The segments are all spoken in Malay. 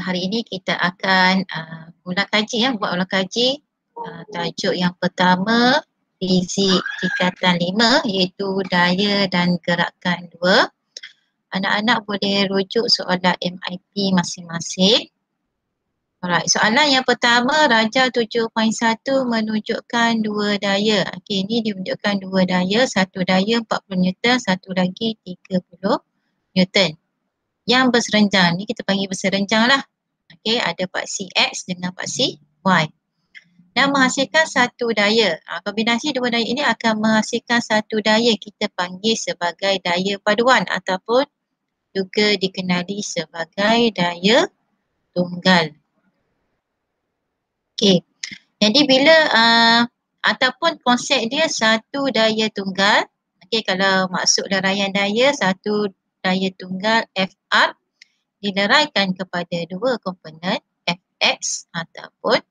hari ini kita akan ulang kaji buat ulang kaji tajuk yang pertama fizik tingkatan 5 iaitu daya dan gerakan 2. Anak-anak boleh rujuk soalan MIP masing-masing. Alright, soalan yang pertama Raja 7.1 menunjukkan dua daya. Okey, ini menunjukkan dua daya, satu daya 40 Newton, satu lagi 30 Newton. Yang berserenjang, ni kita panggil berserenjang lah. Okey, ada paksi X dengan paksi Y. Dan menghasilkan satu daya. Kombinasi dua daya ini akan menghasilkan satu daya kita panggil sebagai daya paduan ataupun juga dikenali sebagai daya tunggal. Okey, jadi bila ataupun konsep dia satu daya tunggal. Okey, kalau maksud leraian daya satu daya tunggal FR dileraikan kepada dua komponen Fx ataupun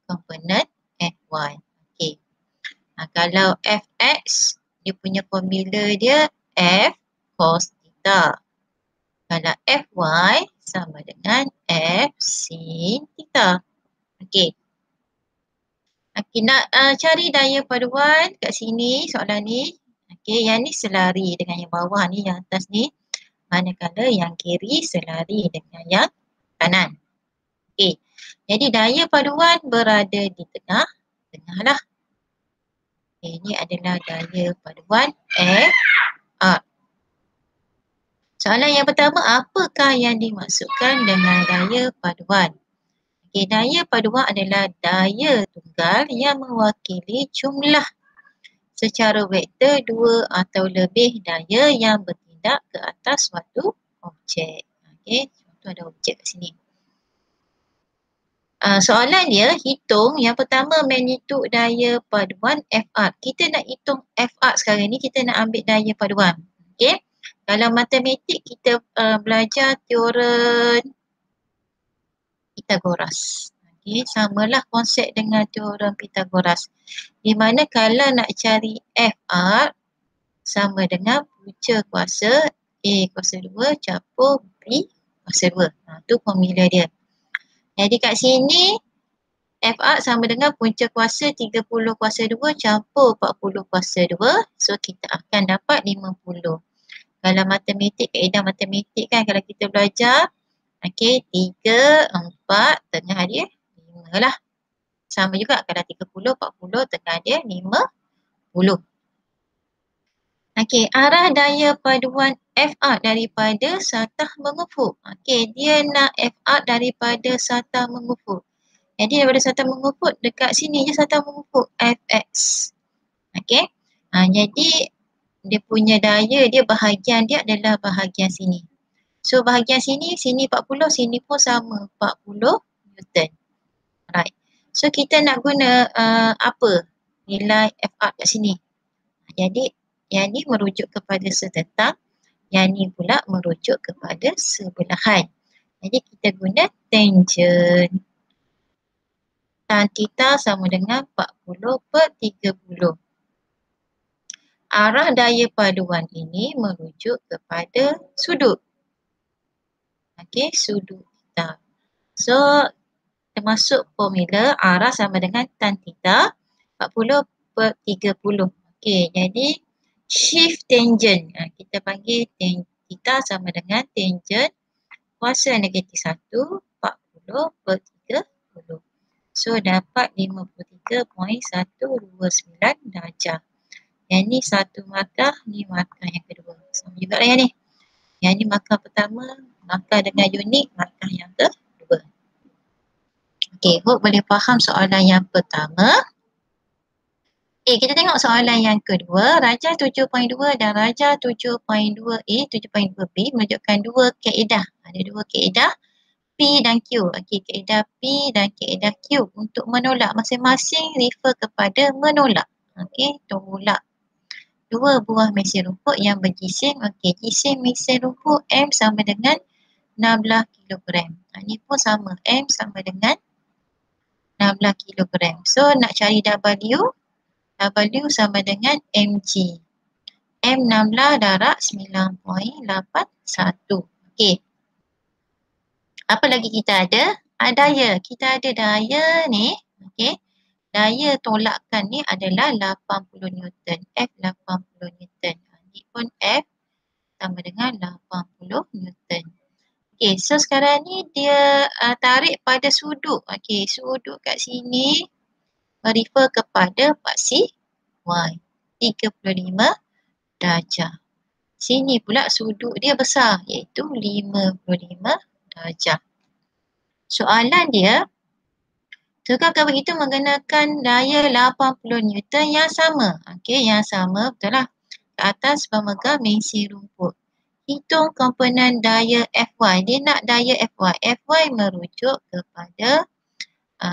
komponen Fy. Okey. Kalau Fx dia punya formula dia F cos theta. Kalau Fy sama dengan F sin theta. Okey. Okey, nak cari daya paduan kat sini soalan ni. Okey, yang ni selari dengan yang bawah ni, yang atas ni. Manakala yang kiri selari dengan yang kanan. Okey, jadi daya paduan berada di tengah lah. Okay, ini adalah daya paduan FR. Soalan yang pertama, apakah yang dimaksudkan dengan daya paduan? Okay, daya paduan adalah daya tunggal yang mewakili jumlah secara vektor dua atau lebih daya yang bertindak ke atas suatu objek. Okey, contoh ada objek kat sini. Soalan dia, hitung yang pertama magnitud daya paduan FR. Kita nak hitung FR sekarang ni, kita nak ambil daya paduan. Okey, dalam matematik kita belajar teorem Pythagoras. Okey, samalah konsep dengan teorem Pythagoras. Di mana kalau nak cari FR sama dengan punca kuasa A kuasa 2 campur B kuasa 2. Tu formula dia. Jadi kat sini FR sama dengan punca kuasa 30 kuasa 2 campur 40 kuasa 2. So kita akan dapat 50. Kalau matematik, kaedah matematik kan kalau kita belajar, okey, 3, 4, tengah dia 5 lah. Sama juga kalau 30, 40, tengah dia 50. Okey, arah daya paduan FR daripada satah mengufuk. Okey, dia nak FR daripada satah mengufuk. Jadi daripada satah mengufuk dekat sini je satah mengufuk Fx. Okey. Jadi dia punya daya dia bahagian dia adalah bahagian sini. So bahagian sini 40, sini pun sama 40 Newton. Alright. So kita nak guna apa? Nilai FR kat sini. Jadi yang ni merujuk kepada setentang, yang ni pula merujuk kepada sebelahan. Jadi kita guna tangent. Tan theta sama dengan 40/30. Arah daya paduan ini merujuk kepada sudut. Okey, sudut theta. So, termasuk formula arah sama dengan tan theta 40/30. Okey, jadi shift tangent. Kita panggil tan theta sama dengan tangent kuasa negatif 1 40/30. So dapat 53.129 darjah. Yang ni satu markah, ni markah yang kedua. Sama juga lah yang ni. Yang ni markah pertama, markah dengan unit, markah yang kedua. Okey, hope boleh faham soalan yang pertama. Kita tengok soalan yang kedua. Raja 7.2 dan Raja 7.2A, 7.2B menunjukkan dua kaedah. Ada dua kaedah P dan Q. Okey, kaedah P dan kaedah Q untuk menolak masing-masing refer kepada menolak. Okey, tolak dua buah mesin rumput yang berjising. Okey, jising mesin rumput M sama dengan 16 kg. Ini pun sama, M sama dengan 16 kg. So nak cari W, W sama dengan mg. M 16 darab 9.81. Okey. Apa lagi kita ada? Daya. Kita ada daya ni. Okey. Daya tolakkan ni adalah 80 Newton. F 80 Newton. Ini pun F sama dengan 80 Newton. Okey, so sekarang ni dia tarik pada sudut. Okey, sudut kat sini merefer kepada paksi Y. 35 darjah. Sini pula sudut dia besar iaitu 55 darjah. Soalan dia, tukar kabel itu menggunakan daya 80 Newton yang sama. Okey, yang sama betul lah. Ke atas pemegang mesin rumput. Hitung komponen daya Fy. Dia nak daya Fy. Fy merujuk kepada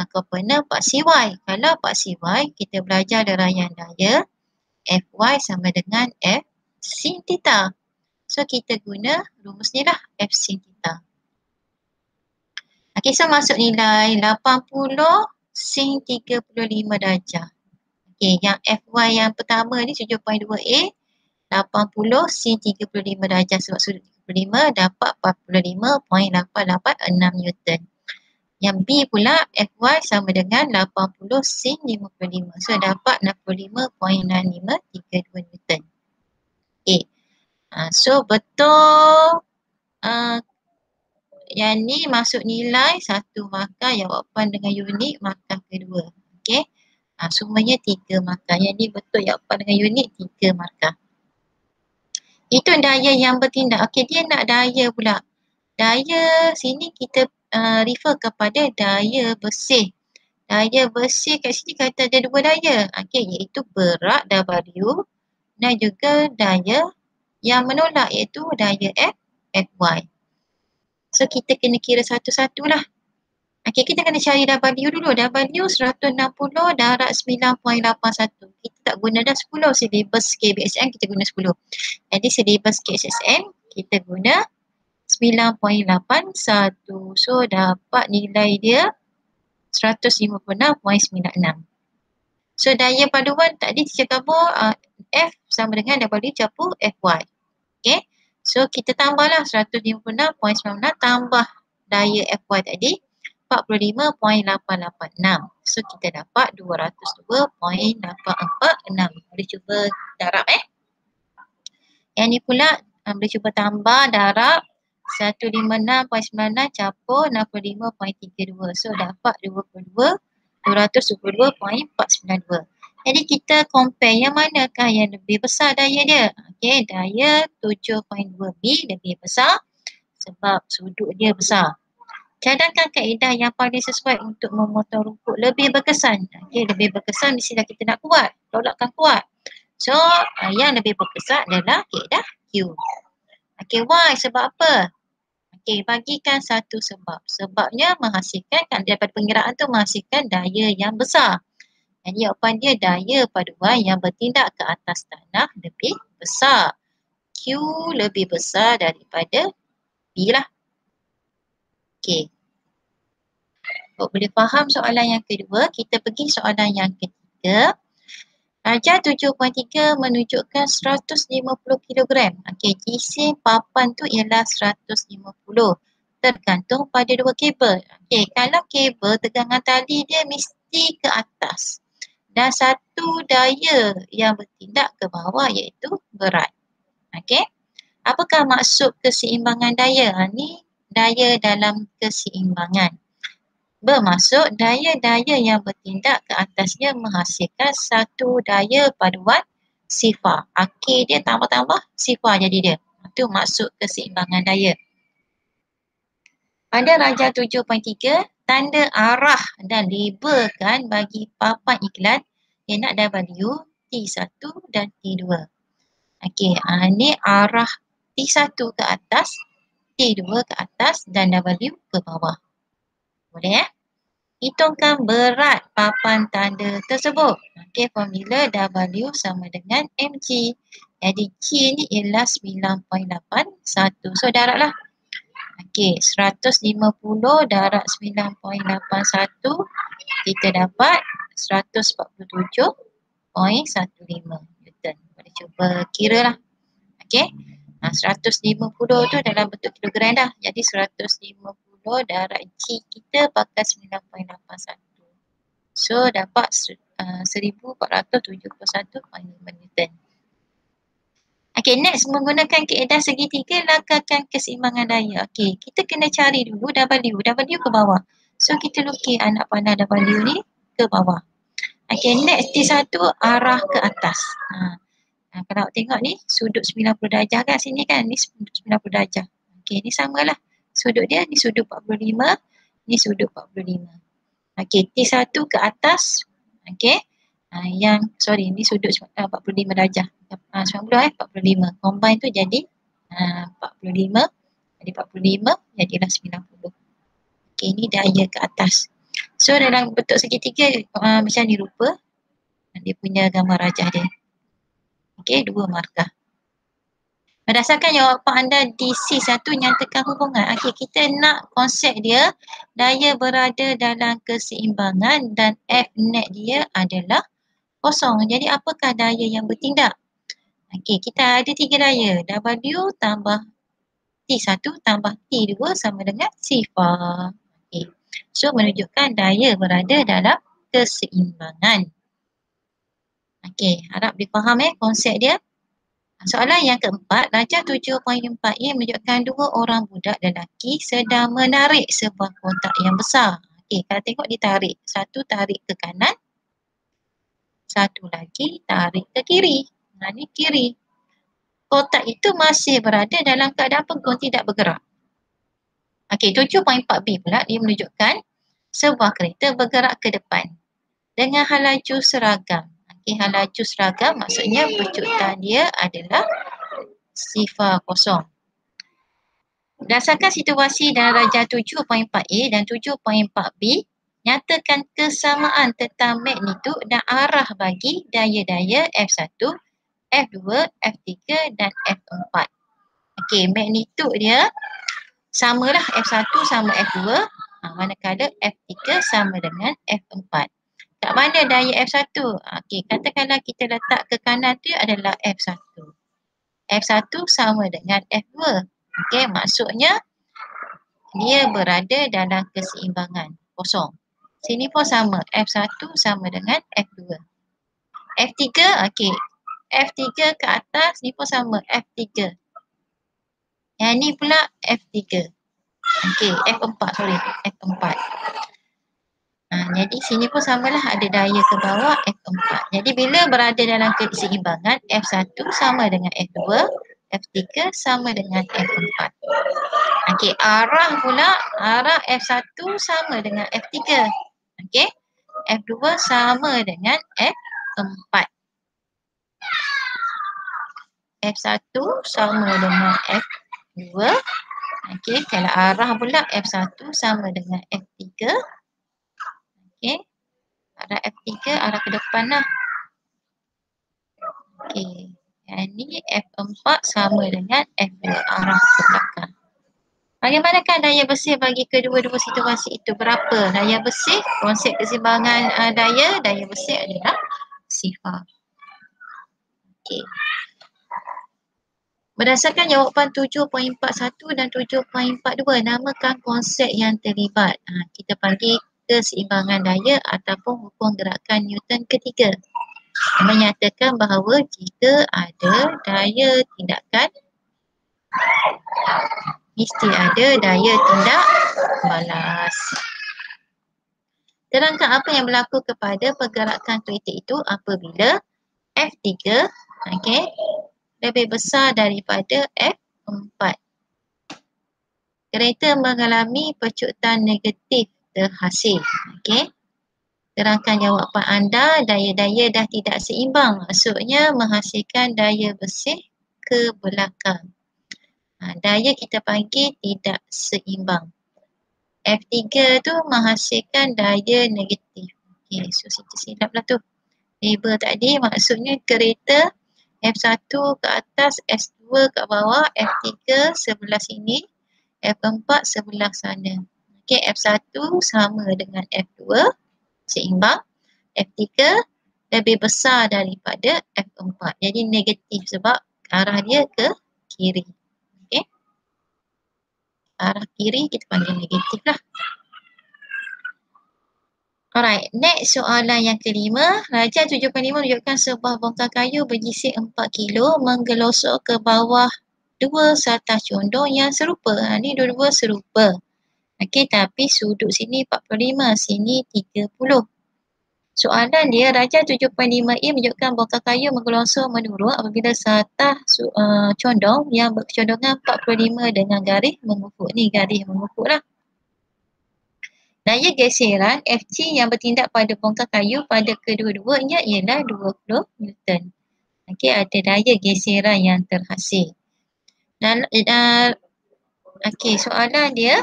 komponen paksi Y. Kalau paksi Y, kita belajar derayan daya Fy sama dengan F sin theta. So kita guna rumus ni lah, F sin theta. Okey, so masuk nilai 80 sin 35 darjah. Okey, yang Fy yang pertama ni 7.2A, 80 sin 35 darjah sebab sudut 35 dapat 45.886 Newton. Yang B pula Fy sama dengan 80 sin 55. So dapat 65.6532 Newton. Okey. So betul yang ni masuk nilai 1 markah, jawapan dengan unit markah kedua. Okey. Semuanya 3 markah. Yang ni betul jawapan dengan unit 3 markah. Itu daya yang bertindak. Okey, dia nak daya pula. Daya sini kita refer kepada daya bersih. Daya bersih kat sini kata ada 2 daya. Okey, iaitu berat W dan juga daya yang menolak iaitu daya Fy. So kita kena kira satu-satu lah. Okey, kita kena cari W dulu. W 160 darab 9.81. Kita tak guna dah 10. Silibus KBSM kita guna 10. Jadi silibus KSSM kita guna 9.81. So dapat nilai dia 156.96. So daya paduan tadi teacher kabur F sama dengan W campur Fy. Okay. So kita tambahlah 156.96 tambah daya Fy tadi 45.886. So kita dapat 202.846. Boleh cuba darab Yang ni pula boleh cuba tambah darab 156.96 campur 65.32. So dapat 222.492. Jadi kita compare yang manakah yang lebih besar daya dia. Okey, daya 7.2B lebih besar sebab sudut dia besar. Cadangkan kaedah yang paling sesuai untuk memotong rumput lebih berkesan. Okey, lebih berkesan mestilah kita nak kuat. Tolakkan kuat. So, yang lebih berkesan adalah kaedah Q. Okey, Y sebab apa? Okey, bagikan satu sebab. Sebabnya menghasilkan, daripada pengiraan tu menghasilkan daya yang besar. Jadi jawapan dia daya paduan yang bertindak ke atas tanah lebih besar. Q lebih besar daripada B lah. Okey. Boleh faham soalan yang kedua, kita pergi soalan yang ketiga. Darjah 7.3 menunjukkan 150 kg. Okey, jisim papan tu ialah 150. Tergantung pada dua kabel. Okey, kalau kabel tegangan tali dia mesti ke atas. Dan satu daya yang bertindak ke bawah iaitu berat. Okey. Apakah maksud keseimbangan daya? Ni daya dalam keseimbangan. Bermaksud daya-daya yang bertindak ke atasnya menghasilkan satu daya paduan sifar. Akhir dia tambah-tambah sifar jadi dia. Itu maksud keseimbangan daya. Pada darjah 7.3, tanda arah dan label kan bagi papan iklan yang nak W, T1 dan T2. Okey, ni arah T1 ke atas, T2 ke atas dan W ke bawah. Boleh Hitungkan berat papan tanda tersebut. Okey, formula W sama dengan mg. Jadi G ni ialah 9.81. So darablah. Okey, 150 darab 9.81 kita dapat 147.15 Newton. Boleh cuba kira lah. Okey. 150 tu dalam bentuk kilogram dah. Jadi 150 darab G kita pakai 9.81. So dapat 1471.5 Newton. Okey, next menggunakan kaedah segitiga lakarkan keseimbangan daya. Okey, kita kena cari dulu W ke bawah. So kita lukis anak panah W ni ke bawah. Okey, next T1 arah ke atas. Kalau awak tengok ni sudut 90 darjah kan sini kan, ni sudut 90 darjah. Okey, ni samalah. Sudut dia ni sudut 45, ni sudut 45. Okey, T1 ke atas. Okey. Ni sudut 45 darjah. 90 45. Combine tu jadi 45. Jadi 45 jadilah 90. Okey, ni daya ke atas. So dalam bentuk segitiga macam ni rupa. Dia punya gambar rajah dia. Okey, 2 markah. Berdasarkan jawapan anda di C1 nyatakan hubungan. Okey, kita nak konsep dia daya berada dalam keseimbangan dan F net dia adalah kosong. Jadi apakah daya yang bertindak? Okey, kita ada 3 daya. W tambah T1 tambah T2 sama dengan sifar. Okey. So menunjukkan daya berada dalam keseimbangan. Okey, harap difaham konsep dia. Soalan yang keempat, darjah 7.4A menunjukkan 2 orang budak lelaki sedang menarik sebuah kotak yang besar. Okey, kalau tengok ditarik. Satu tarik ke kanan, satu lagi tarik ke kiri. Ni kiri. Kotak itu masih berada dalam keadaan pegung, tidak bergerak. Okey, 7.4B pula dia menunjukkan sebuah kereta bergerak ke depan dengan hal laju seragam. Okey, hal laju seragam maksudnya pecutan dia adalah sifar kosong. Berdasarkan situasi dalam darjah 7.4A dan 7.4B, nyatakan kesamaan tentang magnitud dan arah bagi daya-daya F1, F2, F3 dan F4. Okey, magnitud dia samalah F1 sama F2, manakala F3 sama dengan F4. Kat mana daya F1? Okey, katakanlah kita letak ke kanan tu adalah F1. F1 sama dengan F2. Okey, maksudnya dia berada dalam keseimbangan kosong. Sini pun sama, F1 sama dengan F2. F3, okey. F3 ke atas ni pun sama, F3. Yang ni pula F3. Okey, F4, F4. Jadi sini pun samalah, ada daya ke bawah F4. Jadi bila berada dalam keseimbangan, F1 sama dengan F2, F3 sama dengan F4. Okey, arah pula, arah F1 sama dengan F3. Okey, F2 sama dengan F4. F1 sama dengan F2. Okey, kalau arah pula F1 sama dengan F3. Okey, arah F3 arah ke depan lah. Okey, yang ni F4 sama dengan F2 arah ke belakang. Bagaimanakah daya bersih bagi kedua-dua situasi itu? Berapa daya bersih? Konsep keseimbangan daya bersih adalah sifar. Okey. Berdasarkan jawapan 7.41 dan 7.42, namakan konsep yang terlibat. Kita panggil keseimbangan daya ataupun hukum gerakan Newton ketiga. Menyatakan bahawa jika ada daya tindakan, mesti ada daya tindak balas. Terangkan apa yang berlaku kepada pergerakan kereta itu apabila F3 lebih besar daripada F4. Kereta mengalami pecutan negatif terhasil. Terangkan jawapan anda, daya-daya dah tidak seimbang. Maksudnya menghasilkan daya bersih ke belakang. Daya kita panggil tidak seimbang. F3 tu menghasilkan daya negatif. Okey, so kita silap lah tu. Label tadi maksudnya kereta F1 ke atas, S2 ke bawah, F3 sebelah sini, F4 sebelah sana. Okey, F1 sama dengan F2, seimbang. F3 lebih besar daripada F4. Jadi negatif sebab arah dia ke kiri. Okey. arah kiri kita panggil negatif lah. Alright, next soalan yang kelima. Rajah 7.5 menunjukkan sebuah bongkar kayu berjisik 4 kilo menggelosok ke bawah dua satah condong yang serupa. Ni dua-dua serupa. Okey, tapi sudut sini 45, sini 30. Soalan dia, rajah 7.5A menunjukkan bongkar kayu menggelosok menurun apabila satah condong yang berkecondongan 45 dengan garis mengufuk. Ni garis mengufuk lah. Daya geseran Fg yang bertindak pada bongkar kayu pada kedua-duanya ialah 20 Newton. Okey, ada daya geseran yang terhasil. Dan okey, soalan dia,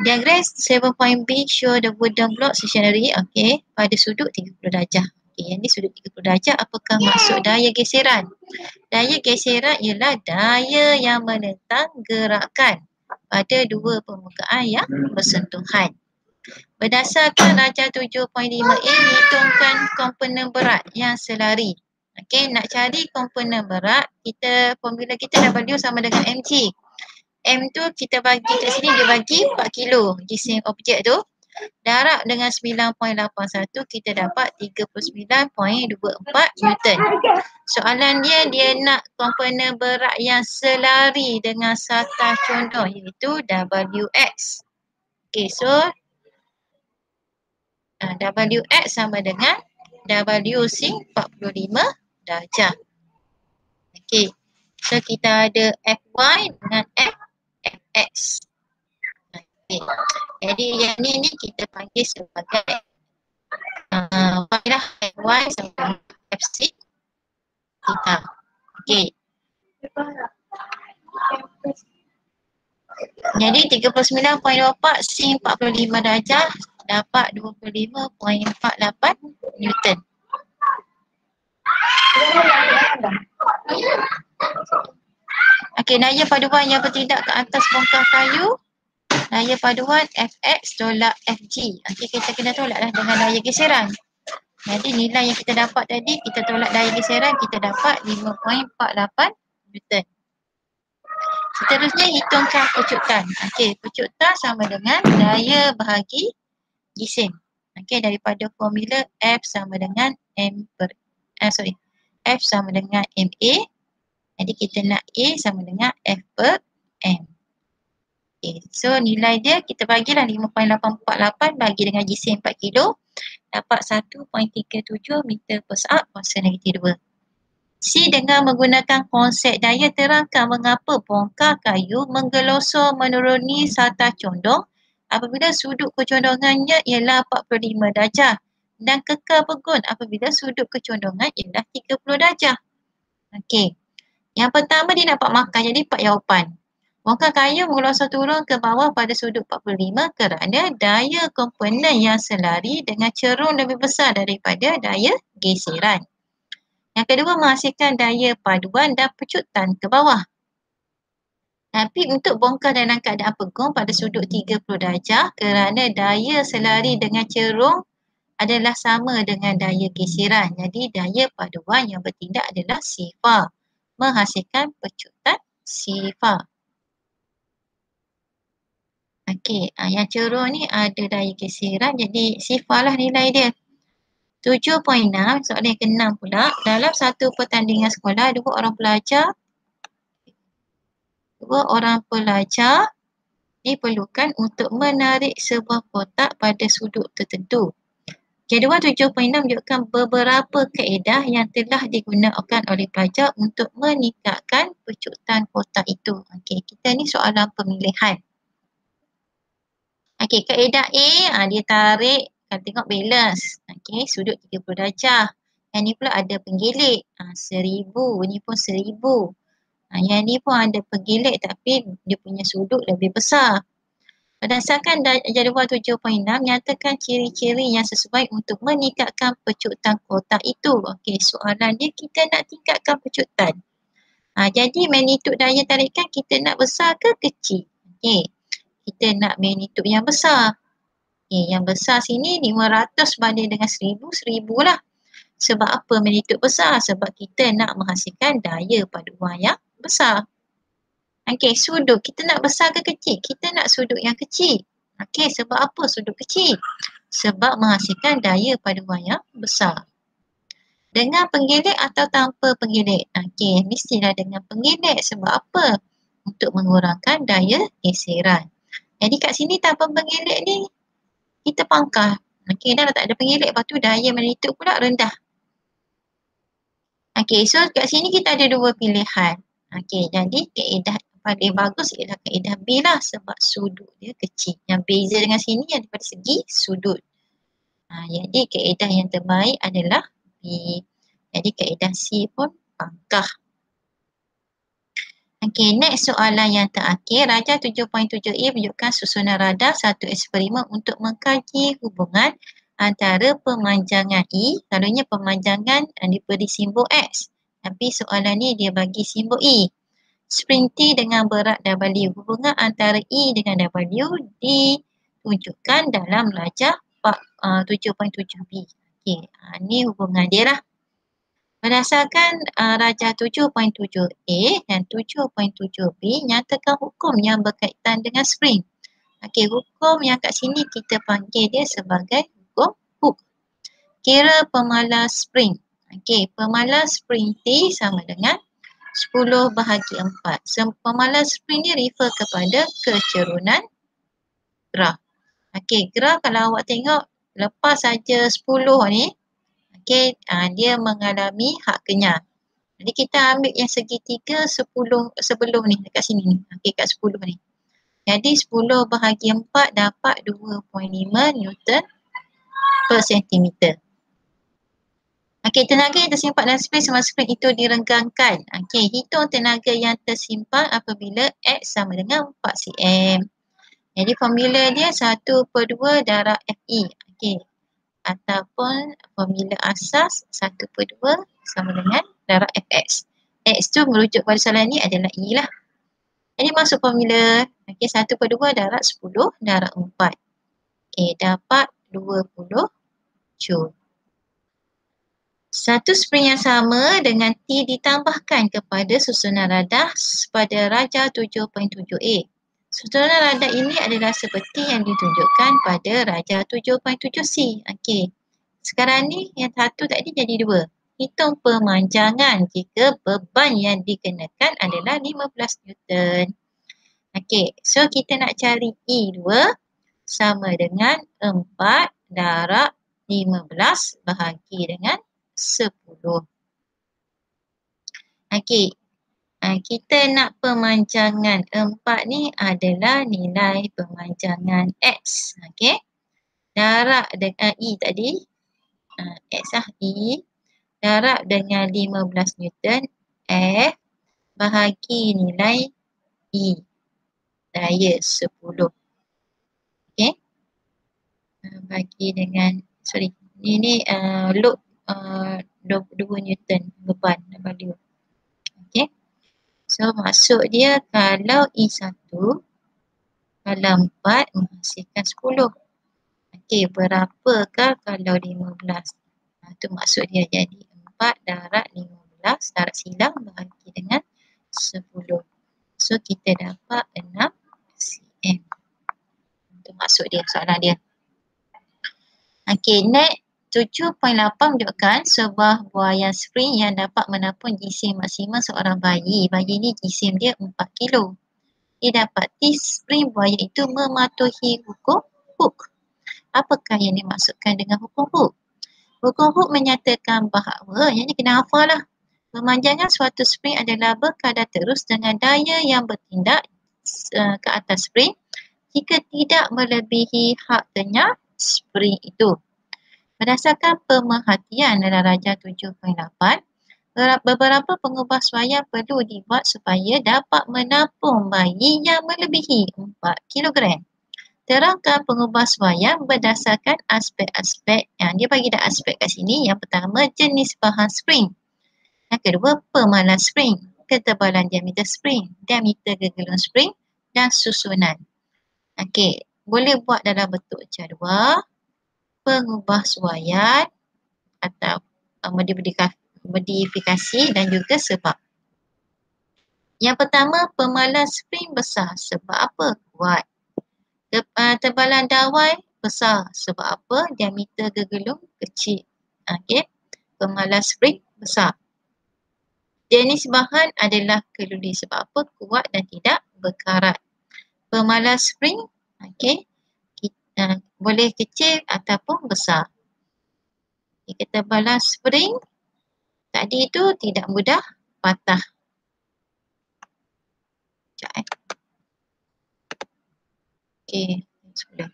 diagram 7.B show the wooden block stationary, okey, pada sudut 30 darjah. Okey, yang ni sudut 30 darjah. Apakah maksud daya geseran? Daya geseran ialah daya yang menentang gerakan pada dua permukaan yang bersentuhan. Berdasarkan rajah 7.5A, hitungkan komponen berat yang selari. Okey, nak cari komponen berat, formula kita W sama dengan mg. M tu kita bagi kat sini, dia bagi 4 kilo jisim objek tu. Darab dengan 9.81 kita dapat 39.24 Newton. Soalan dia nak komponen berat yang selari dengan satah condong iaitu Wx. Okey, so Wx sama dengan W sin 45 darjah. Okey, so kita ada Fy dengan Fx. Okay. Jadi yang ni kita panggil sebagai Y lah, Fy sama dengan Fc kita. Okey. Jadi 39.24 sin 45 darjah dapat 25.48 Newton. Okey, daya paduan yang bertindak ke atas bongkar kayu, daya paduan Fx tolak Fg. Okey, kita kena tolaklah dengan daya geseran. Jadi nilai yang kita dapat tadi, kita tolak daya geseran, kita dapat 5.48 Newton. Seterusnya hitungkan pecutan. Okey, pecutan sama dengan daya bahagi jisim. Okey, daripada formula F sama dengan F sama dengan MA. Jadi kita nak A sama dengan F per M. Okay, so nilai dia kita bagilah 5.848 bagi dengan jisim 4 kilo. Dapat 1.37 meter per saat kuasa negatif 2. C dengan menggunakan konsep daya terangkan mengapa bongkar kayu menggelosor menuruni satah condong apabila sudut kecondongannya ialah 45 darjah dan kekal bergun apabila sudut kecondongan ialah 30 darjah. Okey. Yang pertama dia dapat markah, jadi 4 jawapan. Bongkar kayu menggelosor turun ke bawah pada sudut 45 kerana daya komponen yang selari dengan cerun lebih besar daripada daya geseran. Yang kedua, menghasilkan daya paduan dan pecutan ke bawah. Tapi untuk bongkar dalam keadaan pegung pada sudut 30 darjah kerana daya selari dengan cerung adalah sama dengan daya geseran. Jadi daya paduan yang bertindak adalah sifar, menghasilkan pecutan sifar. Okey, yang cerung ni ada daya geseran, jadi sifar lah nilai dia. 7.6, soalan yang ke-6 pula. Dalam satu pertandingan sekolah, dua orang pelajar diperlukan untuk menarik sebuah kotak pada sudut tertentu. Jadual 7.6 menunjukkan beberapa kaedah yang telah digunakan oleh pelajar untuk meningkatkan pecutan kotak itu. Okey, kita ni soalan pemilihan. Okey, kaedah A, dia tarik, kalau tengok balance. Okey, sudut 30 darjah. Yang ni pula ada penggilik, 1000, ni pun 1000. Yang ni pun ada penggilik tapi dia punya sudut lebih besar. Berdasarkan jadual 7.6, nyatakan ciri-ciri yang sesuai untuk meningkatkan pecutan kotak itu. Okey, soalan dia kita nak tingkatkan pecutan. Jadi magnitud daya tarikan kita nak besar ke kecil? Okey, kita nak magnitud yang besar. Okey, yang besar sini 500 banding dengan 1000, 1000 lah. Sebab apa magnitud besar? Sebab kita nak menghasilkan daya paduan yang besar. Okey, sudut. Kita nak besar ke kecil? Kita nak sudut yang kecil. Okey, sebab apa sudut kecil? Sebab menghasilkan daya paduan yang besar. Dengan penggelik atau tanpa penggelik? Okey, mestilah dengan penggelik. Sebab apa? Untuk mengurangkan daya geseran. Jadi kat sini tanpa penggelik ni, kita pangkah. Okey, dah tak ada penggelik. Lepas tu daya magnetik pula rendah. Okey, so kat sini kita ada dua pilihan. Okey, jadi kaedah paling bagus ialah kaedah B lah sebab sudut dia kecil. Yang beza dengan sini yang daripada segi sudut. Jadi kaedah yang terbaik adalah B. Jadi kaedah C pun pangkah. Okey, next soalan yang terakhir. Rajah 7.7a menunjukkan susunan radar satu eksperimen untuk mengkaji hubungan antara pemanjangan E, selalunya pemanjangan diberi simbol X. Tapi soalan ni dia bagi simbol E. Spring T dengan berat W. Hubungan antara E dengan W ditunjukkan dalam rajah 7.7b. Okey, ni hubungan dia lah. Berdasarkan rajah 7.7a dan 7.7b, nyatakan hukum yang berkaitan dengan spring. Okey, hukum yang kat sini kita panggil dia sebagai hukum Hooke. Kira pemalas spring. Okey, pemalas spring T sama dengan 10 bahagi 4. Pemalas spring ni refer kepada kecerunan graf. Okey, graf kalau awak tengok lepas saja 10 ni, okey, dia mengalami had kenyal. Jadi kita ambil yang segitiga 10 sebelum ni dekat sini ni. Okey, kat 10 ni. Jadi 10 bahagi 4 dapat 2.5 Newton per sentimeter. Okey, tenaga yang tersimpan dalam spring semasa spring itu direnggangkan. Okey, hitung tenaga yang tersimpan apabila X sama dengan 4 cm. Jadi formula dia 1/2 darab Fe. Okey. Ataupun formula asas 1/2 sama dengan darab Fx. X tu merujuk pada soalan ni adalah E lah. Jadi masuk formula. Okey, 1/2 darab 10 darab 4. Okey, dapat 20 Joule. Satu spring yang sama dengan T ditambahkan kepada susunan radar pada rajah 7.7a. Susunan radar ini adalah seperti yang ditunjukkan pada rajah 7.7c. Okey. Sekarang ni yang satu tadi jadi 2. Hitung pemanjangan jika beban yang dikenakan adalah 15 Newton. Okey, so kita nak cari E2 sama dengan 4 darab 15 bahagi dengan 10. Okey, kita nak pemanjangan 4 ni adalah nilai pemanjangan X. Okey, darab dengan E tadi. X lah E. Darab dengan 15 Newton F bahagi nilai E. Daya 10. Okey. Bagi dengan, ini load 2 Newton beban W. Okey. So maksud dia kalau E1 kalau 4 menghasilkan 10. Okey, berapakah kalau 15? Itu maksud dia, jadi 4 darab 15 darab silang bahagi dengan 10. So kita dapat 6 cm. Itu maksud dia, soalan dia. Okey, next 7.8 menunjukkan sebuah buaian spring yang dapat menampung jisim maksimum seorang bayi. Bayi ni jisim dia 4 kilo. Didapati spring buaya itu mematuhi hukum Hooke. Apakah yang dimaksudkan dengan hukum Hooke? Hukum Hooke menyatakan bahawa, yang ni kena hafal lah. Pemanjangan suatu spring adalah berkadar terus dengan daya yang bertindak ke atas spring jika tidak melebihi had kenyal spring itu. Berdasarkan pemerhatian dalam rajah 7.8, beberapa pengubah suaian perlu dibuat supaya dapat menampung bayi yang melebihi 4 kg. Terangkan pengubah suaian berdasarkan aspek-aspek. Yang dia bagi dah aspek kat sini. Yang pertama, jenis bahan spring. Yang kedua, pemalas spring, ketebalan diameter spring, diameter gegelun spring dan susunan. Okey, boleh buat dalam bentuk jadual, pengubah suaian atau modifikasi dan juga sebab. Yang pertama, pemalas spring besar. Sebab apa? Kuat. Tebalan dawai besar. Sebab apa? Diameter gergelung kecil. Okey. Pemalas spring besar. Jenis bahan adalah keluli. Sebab apa? Kuat dan tidak berkarat. Pemalas spring, okey, boleh kecil ataupun besar. Ketebalan spring tadi itu tidak mudah patah. Sekejap Okey, sudah.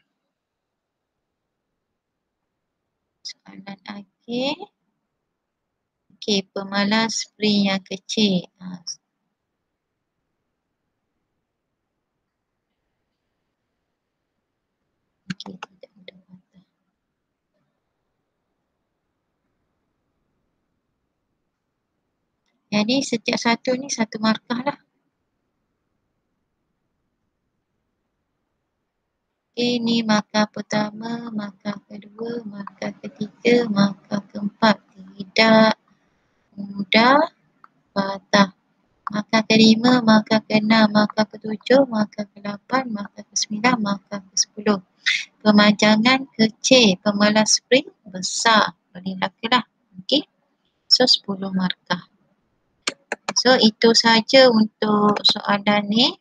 Soalan akhir. Okey, pemalas spring yang kecil. Okey, tidak mudah patah. Jadi setiap satu ni satu markah lah. Ini markah pertama, markah kedua, markah ketiga, markah keempat. Tidak mudah patah. Markah kelima, markah keenam, markah ketujuh, markah ke-8, markah ke-9, markah ke-10. Pemanjangan kecil, pemalas spring besar. Boleh lah. Okey. So 10 markah. So itu saja untuk soalan ni.